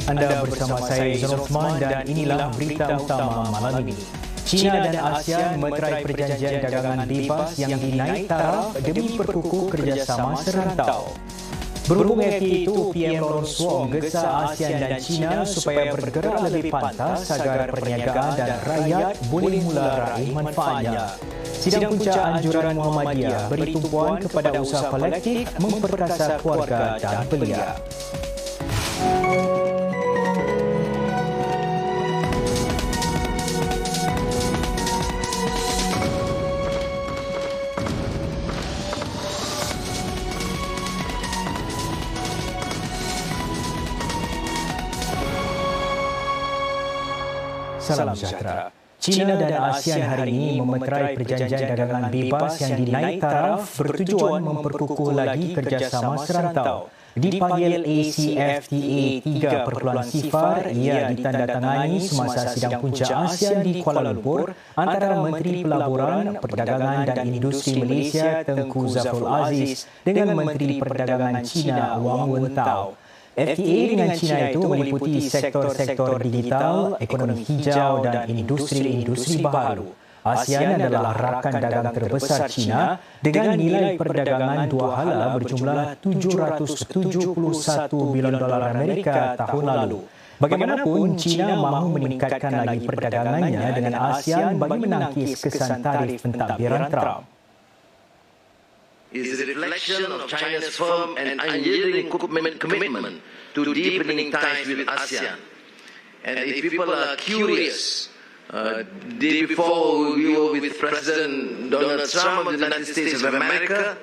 Anda bersama saya Izan Osman dan inilah berita utama malam ini. China dan ASEAN meterai perjanjian dagangan bebas yang dinaik taraf demi perkukuh kerjasama serantau. Berhubung FTA itu, PM Lawrence Wong gesa ASEAN dan China supaya bergerak lebih pantas agar perniagaan dan rakyat boleh mula raih manfaatnya. Sidang punca anjuran Muhammadiyah beri tumpuan kepada usaha kolektif memperkasa keluarga dan belia. Salam sejahtera. China dan ASEAN hari ini memeterai perjanjian dagangan bebas yang dinaik taraf bertujuan memperkukuh lagi kerjasama serantau. Dipanggil ACFTA 3.0, ia ditandatangani semasa sidang punca ASEAN di Kuala Lumpur antara Menteri Pelaburan, Perdagangan dan Industri Malaysia Tengku Zafrul Aziz dengan Menteri Perdagangan China Wang Wentao. FTA dengan China itu meliputi sektor-sektor digital, ekonomi hijau dan industri-industri baharu. ASEAN adalah rakan dagang terbesar China dengan nilai perdagangan dua hala berjumlah 771 bilion dolar Amerika tahun lalu. Bagaimanapun, China mahu meningkatkan lagi perdagangannya dengan ASEAN bagi menangkis kesan tarif pentadbiran Trump. Is a reflection of China's firm and unyielding commitment to deepening ties with ASEAN. And if people are curious, day before we were with President Donald Trump of the United States of America,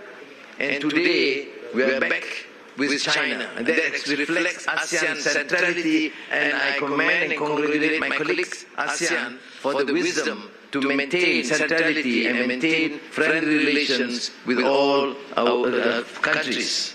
and today we are back with China. And that reflects ASEAN centrality, and I commend and congratulate my colleagues ASEAN for the wisdom to maintain centrality and maintain friendly relations with all our countries.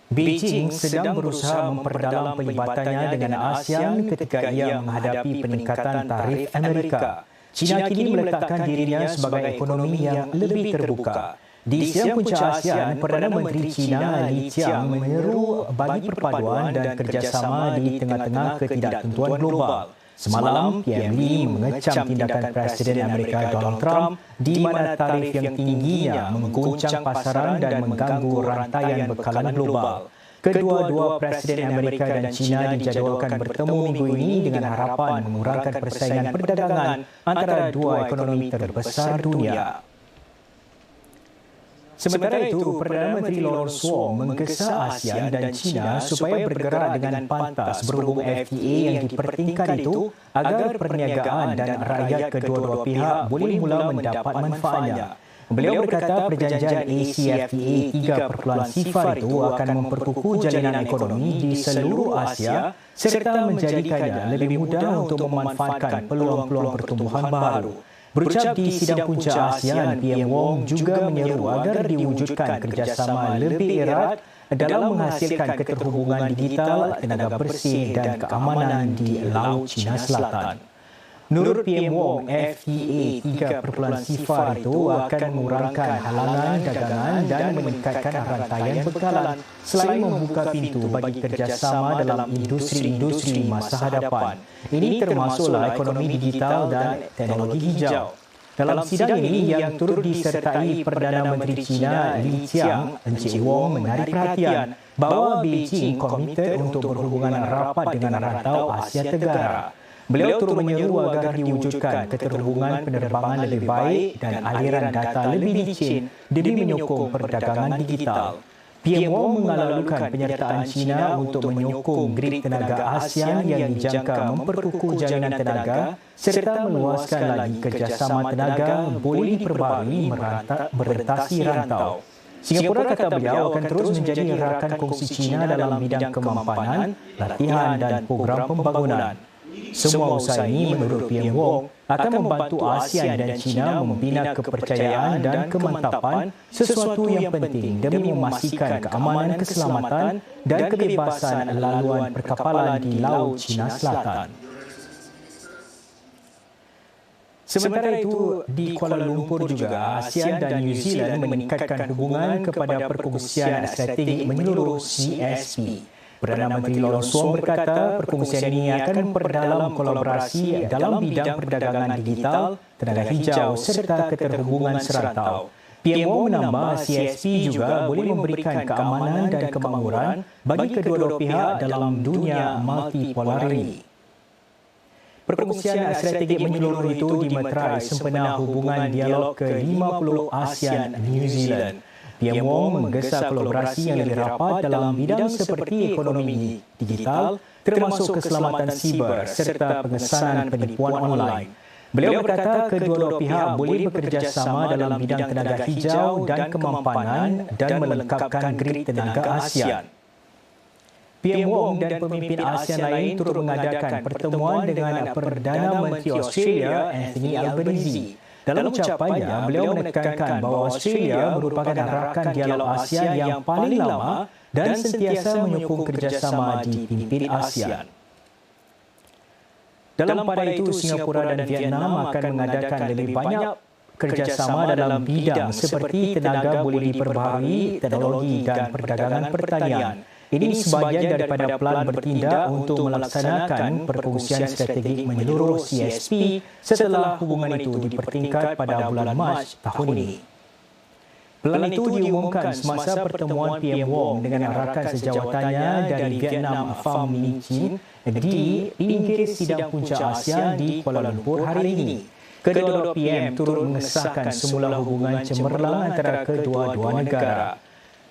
Beijing sedang berusaha memperdalam pelibatannya dengan ASEAN ketika ia menghadapi peningkatan tarif Amerika. China kini meletakkan dirinya sebagai ekonomi yang lebih terbuka. Di sidang punca ASEAN, Perdana Menteri China Li Qiang menyeru bagi perpaduan dan kerjasama di tengah-tengah ketidaktentuan global. Semalam, PM Lee mengecam tindakan Presiden Amerika Donald Trump di mana tarif yang tingginya mengguncang pasaran dan mengganggu rantaian bekalan global. Kedua-dua Presiden Amerika dan China dijadualkan bertemu minggu ini dengan harapan mengurangkan persaingan perdagangan antara dua ekonomi terbesar dunia. Sementara itu, Perdana Menteri Lawrence Wong menggesa ASEAN dan China supaya bergerak dengan pantas berhubung FTA yang dipertingkat itu agar perniagaan dan rakyat kedua-dua pihak boleh mula mendapat manfaatnya. Beliau berkata perjanjian ACFTA 3.0 itu akan memperkukuh jalinan ekonomi di seluruh Asia serta menjadikannya lebih mudah untuk memanfaatkan peluang-peluang pertumbuhan baru. Berucap di sidang punca ASEAN, PM Wong juga menyeru agar diwujudkan kerjasama lebih erat dalam menghasilkan keterhubungan digital, tenaga bersih dan keamanan di Laut Cina Selatan. Menurut PM Wong, FTA 3.0 itu akan mengurangkan halangan dagangan dan meningkatkan rantaian bekalan selain membuka pintu bagi kerjasama dalam industri-industri masa hadapan. Ini termasuklah ekonomi digital dan teknologi hijau. Dalam sidang ini yang turut disertai Perdana Menteri China Li Qiang, Encik Wong menarik perhatian bahawa Beijing komited untuk berhubungan rapat dengan rantau Asia Tenggara. Beliau turut menyeru agar diwujudkan keterhubungan penerbangan lebih baik dan aliran data lebih licin demi menyokong perdagangan digital. PM Wong mengalalukan penyertaan China untuk menyokong grid tenaga ASEAN yang dijangka memperkukuh jalinan tenaga serta meluaskan lagi kerjasama tenaga boleh diperbarui merentasi rantau. Singapura, kata beliau, akan terus menjadi rakan kongsi China dalam bidang kemampanan, latihan dan program pembangunan. Semua usaha ini, menurut PM Wong, akan membantu ASEAN dan China membina kepercayaan dan kemantapan, sesuatu yang penting demi memastikan keamanan, keselamatan dan kebebasan laluan perkapalan di Laut Cina Selatan. Sementara itu, di Kuala Lumpur juga, ASEAN dan New Zealand meningkatkan hubungan kepada perkongsian strategik menyeluruh CSP. Perdana Menteri Lawrence Wong berkata perkongsian ini akan memperdalam kolaborasi dalam bidang perdagangan digital, tenaga hijau serta keterhubungan serantau. PM Wong menambah CSP juga boleh memberikan keamanan dan kemakmuran bagi kedua-dua pihak dalam dunia multipolar ini. Perkongsian strategik menyeluruh itu dimeterai sempena hubungan dialog ke-50 ASEAN-New Zealand. PM Wong menggesa kolaborasi yang lebih rapat dalam bidang seperti ekonomi digital, termasuk keselamatan siber serta pengesanan penipuan online. Beliau berkata kedua-dua pihak boleh bekerjasama dalam bidang tenaga hijau dan kemampanan dan melengkapkan grid tenaga ASEAN. PM Wong dan pemimpin ASEAN lain turut mengadakan pertemuan dengan Perdana Menteri Australia Anthony Albanese. Dalam ucapannya, beliau menekankan bahawa Australia merupakan rakan dialog ASEAN yang paling lama dan sentiasa menyokong kerjasama dipimpin ASEAN. Dalam pada itu, Singapura dan Vietnam akan mengadakan lebih banyak kerjasama dalam bidang seperti tenaga boleh diperbaharui, teknologi dan perdagangan pertanian. Ini sebahagian daripada pelan bertindak untuk melaksanakan perkongsian strategik menyeluruh CSP setelah hubungan itu dipertingkat pada bulan Mac tahun ini. Pelan itu diumumkan semasa pertemuan PM Wong dengan rakan sejawatannya dari Vietnam Pham Minh Chinh di pinggir sidang punca ASEAN di Kuala Lumpur hari ini. Kedua-dua PM turut mengesahkan semula hubungan cemerlang antara kedua-dua negara.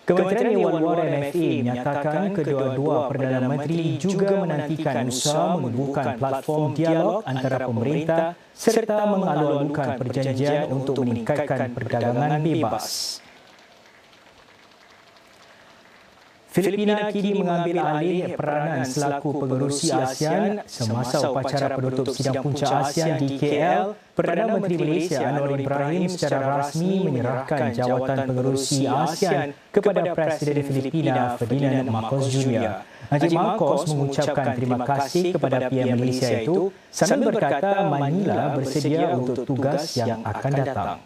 Kementerian Dewan Luar MFA menyatakan kedua-dua Perdana Menteri juga menantikan usaha membubuhkan platform dialog antara pemerintah serta mengalu-alukan perjanjian untuk meningkatkan perdagangan bebas. Filipina kini mengambil alih peranan selaku pengerusi ASEAN semasa upacara penutup sidang punca ASEAN di KL. Perdana Menteri Malaysia Anwar Ibrahim secara rasmi menyerahkan jawatan pengerusi ASEAN kepada Presiden Filipina Ferdinand Marcos Jr. Najib Marcos mengucapkan terima kasih kepada PM Malaysia itu sambil berkata Manila bersedia untuk tugas yang akan datang.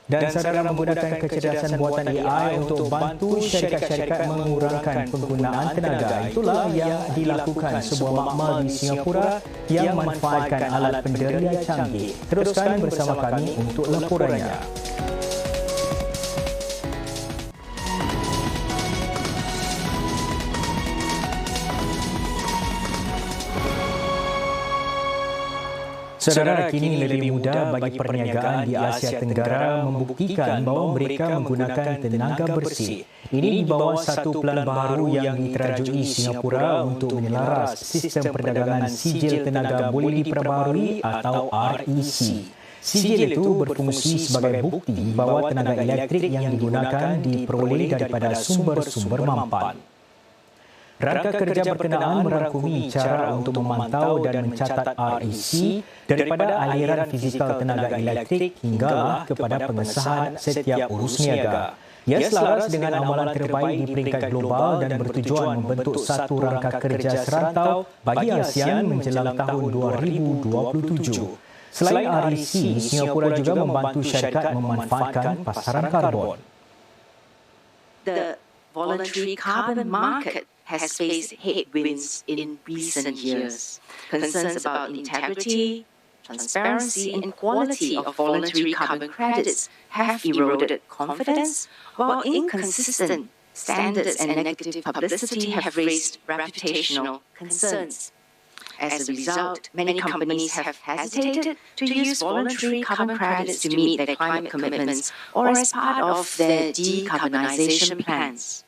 Dan saudara menggunakan kecerdasan buatan AI untuk bantu syarikat-syarikat mengurangkan penggunaan tenaga. Itulah yang dilakukan sebuah makmal di Singapura yang memanfaatkan alat penderia canggih. Teruskan bersama kami untuk laporannya. Saudara, kini lebih mudah bagi perniagaan di Asia Tenggara membuktikan bahawa mereka menggunakan tenaga bersih. Ini di bawah satu pelan baharu yang diterajui Singapura untuk menyelaras sistem perdagangan sijil tenaga boleh diperbaharui atau REC. Sijil itu berfungsi sebagai bukti bahawa tenaga elektrik yang digunakan diperoleh daripada sumber-sumber mampan. Rangka kerja berkenaan merangkumi cara untuk memantau dan mencatat REC daripada aliran fizikal tenaga elektrik hinggalah kepada pengesahan setiap urus niaga. Ia selaras dengan amalan terbaik di peringkat global dan bertujuan membentuk satu rangka kerja serantau bagi ASEAN menjelang tahun 2027. Selain REC, Singapura juga membantu syarikat memanfaatkan pasaran karbon. The voluntary carbon market has faced headwinds in recent years. Concerns about integrity, transparency and quality of voluntary carbon credits have eroded confidence, while inconsistent standards and negative publicity have raised reputational concerns. As a result, many companies have hesitated to use voluntary carbon credits to meet their climate commitments or as part of their decarbonization plans.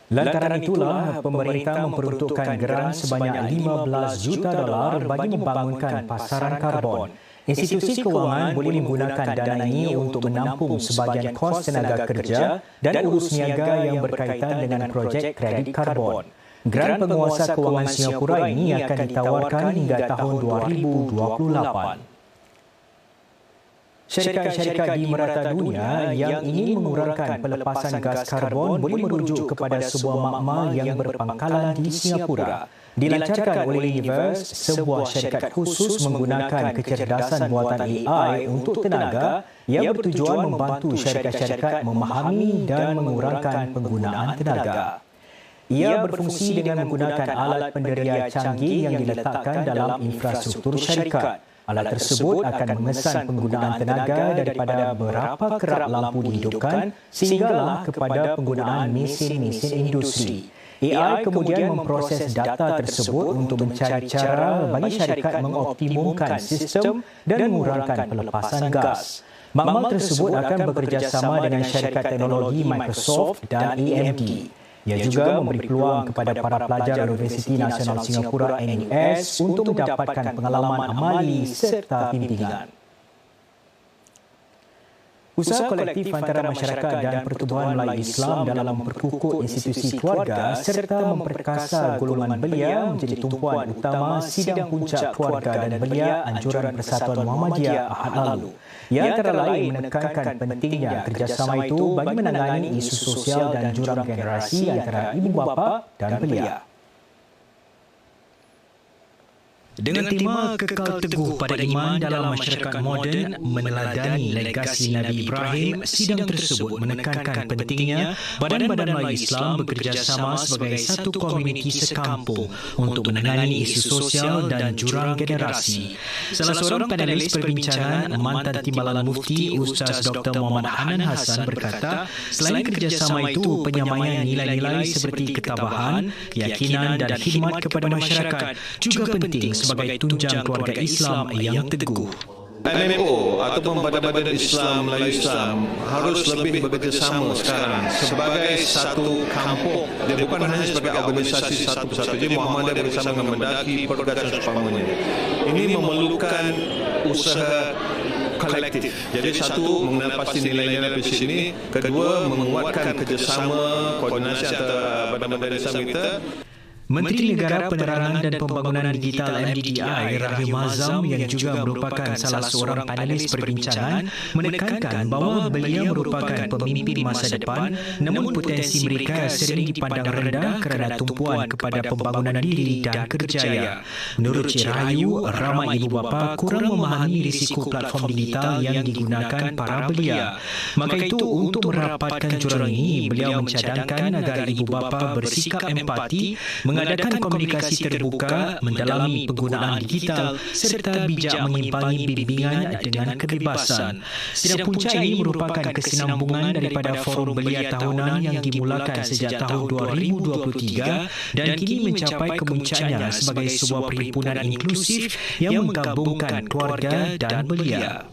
Lantaran itulah, pemerintah memperuntukkan geran sebanyak $15 juta bagi membangunkan pasaran karbon. Institusi kewangan boleh menggunakan dana ini untuk menampung sebahagian kos tenaga kerja dan urus niaga yang berkaitan dengan projek kredit karbon. Geran penguasa kewangan Singapura ini akan ditawarkan hingga tahun 2028. Syarikat-syarikat di merata dunia yang ingin mengurangkan pelepasan gas karbon boleh merujuk kepada sebuah makmal yang berpangkalan di Singapura. dilancarkan oleh Universe, sebuah syarikat khusus menggunakan kecerdasan buatan AI untuk tenaga yang bertujuan membantu syarikat-syarikat memahami dan mengurangkan penggunaan tenaga. Ia berfungsi dengan menggunakan alat penderia canggih yang diletakkan dalam infrastruktur syarikat. Alat tersebut akan mengesan penggunaan tenaga daripada berapa kerap lampu dihidupkan sehinggalah kepada penggunaan mesin-mesin industri. AI kemudian memproses data tersebut untuk mencari cara bagi syarikat mengoptimumkan sistem dan mengurangkan pelepasan gas. Makmal tersebut akan bekerjasama dengan syarikat teknologi Microsoft dan AMD. Ia juga memberi peluang kepada para pelajar Universiti Nasional Singapura NUS untuk mendapatkan pengalaman amali serta bimbingan. Usaha kolektif antara masyarakat dan Pertubuhan Melayu Islam dalam memperkukuh institusi keluarga serta memperkasa golongan belia menjadi tumpuan utama sidang puncak keluarga dan belia Anjuran Persatuan Muhammadiyah Ahad lalu. Yang antara lain menekankan pentingnya kerjasama itu bagi menangani isu sosial dan jurang generasi antara ibu bapa dan belia. Dengan tema kekal teguh pada iman dalam masyarakat moden meneladani legasi Nabi Ibrahim, sidang tersebut menekankan pentingnya badan-badan Melayu Islam bekerjasama sebagai satu komuniti sekampung untuk menangani isu sosial dan jurang generasi. Salah seorang panelis perbincangan, mantan Timbalan Mufti Ustaz Dr. Muhammad Hanan Hassan berkata, selain kerjasama itu, penyamaian nilai-nilai seperti ketabahan, keyakinan dan khidmat kepada masyarakat juga penting sebagai tunjang keluarga Islam yang teguh. MMO ataupun badan-badan Islam, Melayu Islam harus lebih bekerjasama sekarang sebagai satu kampung. Dia bukan hanya sebagai organisasi satu persatu. Jadi Muhammadiyah bersama dengan Mendaki, Pergatan seumpamanya. Ini memerlukan usaha kolektif. Jadi satu, mengenal pasti nilai-nilai di sini. Kedua, menguatkan kerjasama, koordinasi antara badan-badan Islam kita. Menteri Negara Penerangan dan Pembangunan Digital MDDI Rahim Azam yang juga merupakan salah seorang panelis perbincangan menekankan bahawa beliau merupakan pemimpin masa depan namun potensi mereka sering dipandang rendah kerana tumpuan kepada pembangunan diri dan kerjaya. Menurut Cik Rahayu, ramai ibu bapa kurang memahami risiko platform digital yang digunakan para belia. Maka itu, untuk merapatkan jurang ini, beliau mencadangkan agar ibu bapa bersikap empati, mengadakan komunikasi terbuka, mendalami penggunaan digital serta bijak mengimbangi bimbingan dengan kebebasan. Sidang punca ini merupakan kesinambungan daripada forum belia tahunan yang dimulakan sejak tahun 2023 dan kini mencapai kemuncaknya sebagai sebuah perhimpunan inklusif yang menggabungkan keluarga dan belia.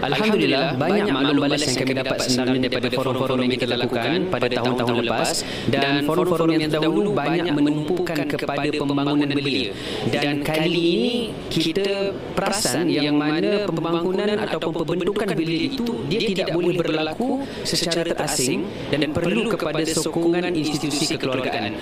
Alhamdulillah, banyak maklum balas yang kami dapat sebenarnya daripada forum-forum yang kita lakukan pada tahun-tahun lepas, dan forum-forum yang terdahulu banyak menumpukan kepada pembangunan belia. Dan kali ini kita perasan yang mana pembangunan ataupun pembentukan belia itu dia tidak boleh berlaku secara terasing dan perlu kepada sokongan institusi kekeluargaan.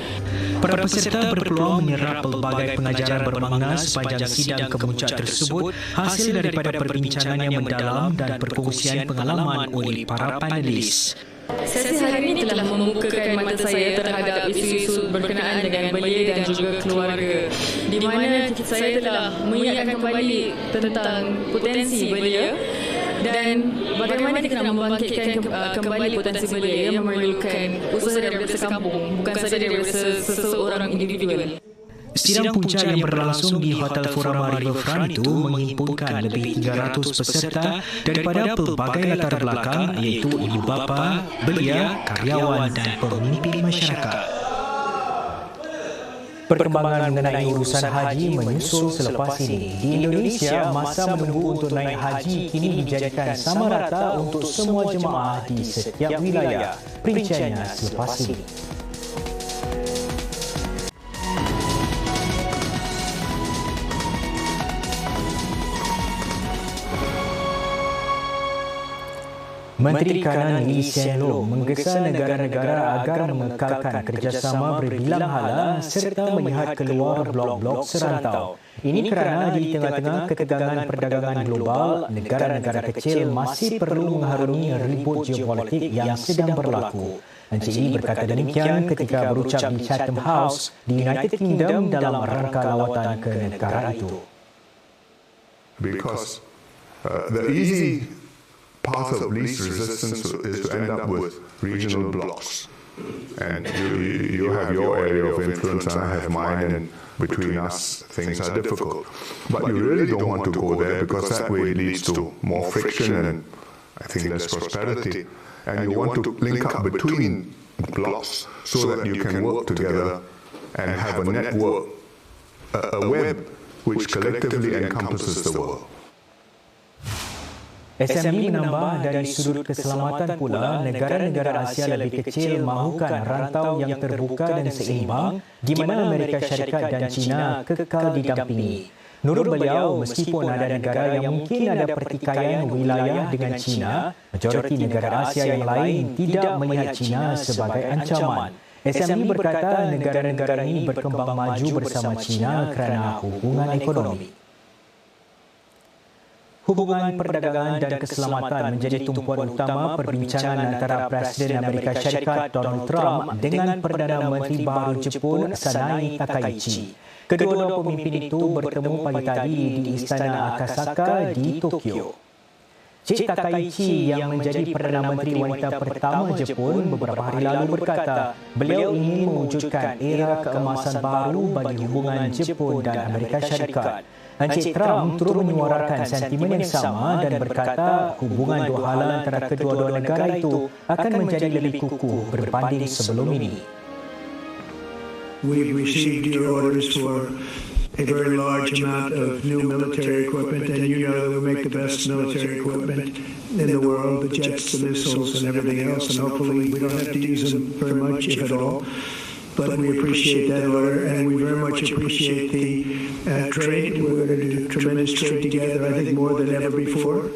Para peserta berpeluang menyerap pelbagai pengajaran bermakna sepanjang sidang kemuncak tersebut hasil daripada perbincangan yang mendalam dan perkongsian pengalaman oleh para panelis. Sesi hari ini telah membukakan mata saya terhadap isu-isu berkenaan dengan belia dan juga keluarga, di mana saya telah mengingatkan kembali tentang potensi belia dan bagaimana kita nak membangkitkan kembali potensi belia yang memerlukan usaha daripada sekampung, bukan sahaja daripada seseorang individual. Sidang punca yang berlangsung di Hotel Furama Riverfront itu menghimpunkan lebih 300 peserta daripada pelbagai latar belakang iaitu ibu bapa, belia, karyawan dan pemimpin masyarakat. Perkembangan mengenai urusan haji menyusul selepas ini. Di Indonesia, masa menunggu untuk naik haji kini dijadikan sama rata untuk semua jemaah di setiap wilayah. Perinciannya selepas ini. Menteri Kanan Lee Hsien Loong menggesa negara-negara agar mengekalkan kerjasama berbilang hala serta melihat keluar blok-blok serantau. Ini kerana di tengah-tengah ketegangan perdagangan global, negara-negara kecil masih perlu mengharungi ribut geopolitik yang sedang berlaku. Encik Lee berkata demikian ketika berucap di Chatham House di United Kingdom dalam rangka lawatan ke negara itu. Because the easy path of least resistance is to end up with regional blocks. And you have your area of influence and I have mine, and between us things are difficult. But you really don't want to go there because that way it leads to more friction and I think less prosperity. And you want to link up between blocks so that you can work together and have a network, a web which collectively encompasses the world. SMB menambah dari sudut keselamatan pula, negara-negara Asia lebih kecil mahukan rantau yang terbuka dan seimbang di mana Amerika Syarikat dan China kekal didampingi. Menurut beliau, meskipun ada negara yang mungkin ada pertikaian wilayah dengan China, majoriti negara Asia yang lain tidak melihat China sebagai ancaman. SMB berkata negara-negara ini berkembang maju bersama China kerana hubungan ekonomi. Hubungan perdagangan dan keselamatan menjadi tumpuan utama perbincangan antara Presiden Amerika Syarikat Donald Trump dengan Perdana Menteri baru Jepun Sanae Takaichi. Kedua-dua pemimpin itu bertemu pagi tadi di Istana Akasaka di Tokyo. Cik Takaichi yang menjadi Perdana Menteri wanita pertama Jepun beberapa hari lalu berkata beliau ingin mewujudkan era keemasan baru bagi hubungan Jepun dan Amerika Syarikat. Encik Trump turut menyuarakan sentimen yang sama dan berkata hubungan dua hala antara kedua-dua negara itu akan menjadi lebih kukuh berbanding sebelum ini. We've received your orders for a very large amount of new military equipment, and you know that we make the best military equipment in the world, the jets, the missiles, and everything else, and hopefully we don't have to use them very much, if at all. But we appreciate that order, and we very much appreciate the trade. We're going to do tremendous trade together, I think more than ever before.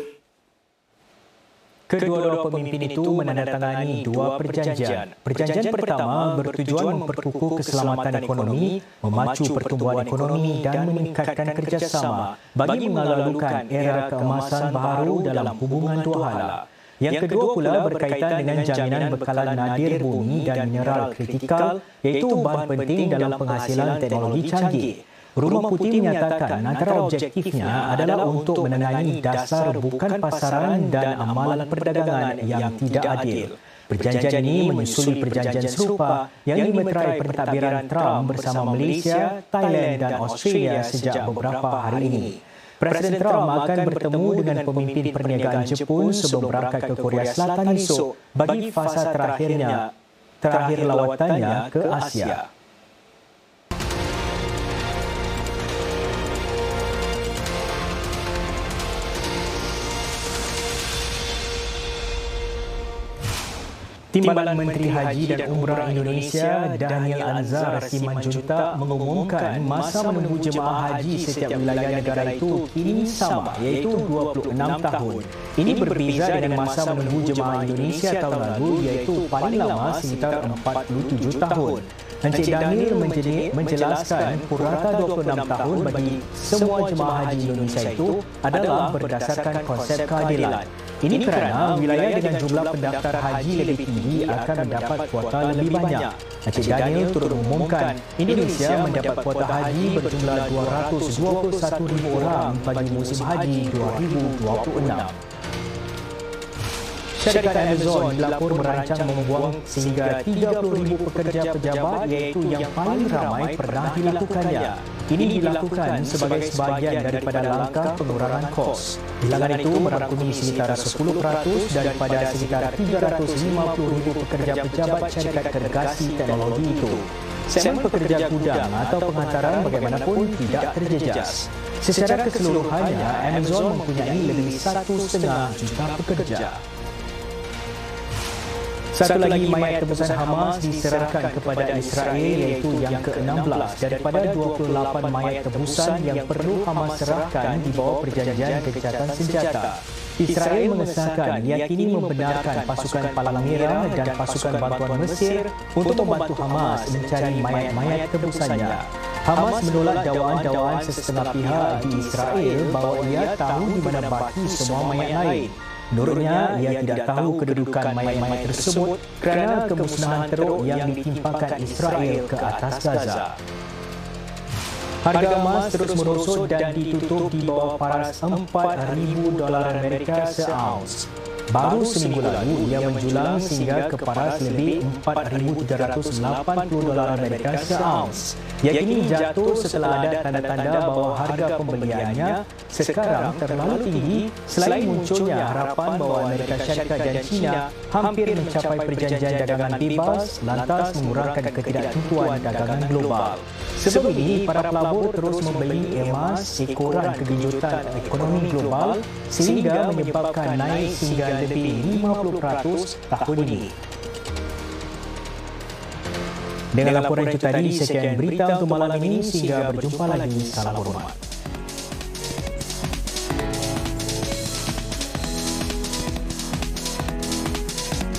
Kedua-dua pemimpin itu menandatangani dua perjanjian. Perjanjian pertama bertujuan memperkukuh keselamatan ekonomi, memacu pertumbuhan ekonomi dan meningkatkan kerjasama bagi melalukan era keemasan baru dalam hubungan dua hala. Yang kedua pula berkaitan dengan jaminan bekalan nadir bumi dan mineral kritikal iaitu bahan penting dalam penghasilan teknologi canggih. Rumah Putih menyatakan antara objektifnya adalah untuk menengahi dasar bukan pasaran dan amalan perdagangan yang tidak adil. Perjanjian ini menyusuli perjanjian serupa yang dimeterai pentadbiran Trump bersama Malaysia, Thailand dan Australia sejak beberapa hari ini. Presiden Trump akan bertemu dengan pemimpin perniagaan Jepun sebelum berangkat ke Korea Selatan esok bagi fasa terakhir lawatannya ke Asia. Timbalan Menteri Haji dan Umrah Indonesia Daniel Anzar Simanjuntak mengumumkan masa menunggu jemaah haji setiap wilayah negara itu kini sama iaitu 26 tahun. Ini berbeza dengan masa menunggu jemaah Indonesia tahun lalu iaitu paling lama sekitar 47 tahun. Encik Daniel menjelaskan purata 26 tahun bagi semua jemaah haji Indonesia itu adalah berdasarkan konsep keadilan. Ini kerana wilayah dengan jumlah pendaftar haji lebih tinggi akan mendapat kuota lebih banyak. Encik Daniel turut mengumumkan Indonesia mendapat kuota haji berjumlah 221,000 orang bagi musim haji 2026. Syarikat Amazon dilapor merancang membuang sehingga 30,000 pekerja pejabat iaitu yang paling ramai pernah dilakukannya. Ini dilakukan sebagai sebahagian daripada langkah pengurangan kos. Bilangan itu merangkumi sekitar 10% daripada sekitar 350,000 pekerja pejabat syarikat gergasi teknologi itu. Segmen pekerja gudang atau penghantaran bagaimanapun tidak terjejas. Secara keseluruhannya, Amazon mempunyai lebih 1,5 juta pekerja. Satu lagi mayat tebusan Hamas diserahkan kepada Israel iaitu yang ke-16 daripada 28 mayat tebusan yang perlu Hamas serahkan di bawah perjanjian gencatan senjata. Israel mengesahkan yakini membenarkan pasukan Palang Merah dan pasukan bantuan Mesir untuk membantu Hamas mencari mayat-mayat tebusannya. Hamas menolak dakwaan-dakwaan sesetengah pihak di Israel bahawa ia tahu di mana baki semua mayat lain. Menurutnya, ia tidak tahu kedudukan mayat-mayat tersebut kerana kemusnahan teruk yang ditimpakan Israel ke atas Gaza. Harga emas terus merosot dan ditutup di bawah paras $4,000 Amerika se-ounce. Baru seminggu lalu, ia menjulang sehingga ke paras lebih $4,380 Amerika se-ounce. Yakni jatuh setelah ada tanda-tanda bahawa harga pembeliannya sekarang terlalu tinggi selain munculnya harapan bahawa Amerika Syarikat dan China hampir mencapai perjanjian dagangan bebas lantas mengurangkan ketidaktentuan dagangan global. Sebelum ini, para pelabur terus membeli emas ekoran kegenjutan ekonomi global sehingga menyebabkan naik hingga lebih 50% tahun ini. Dengan laporan itu tadi, sekian berita untuk malam ini. Sehingga berjumpa lagi. Salam hormat.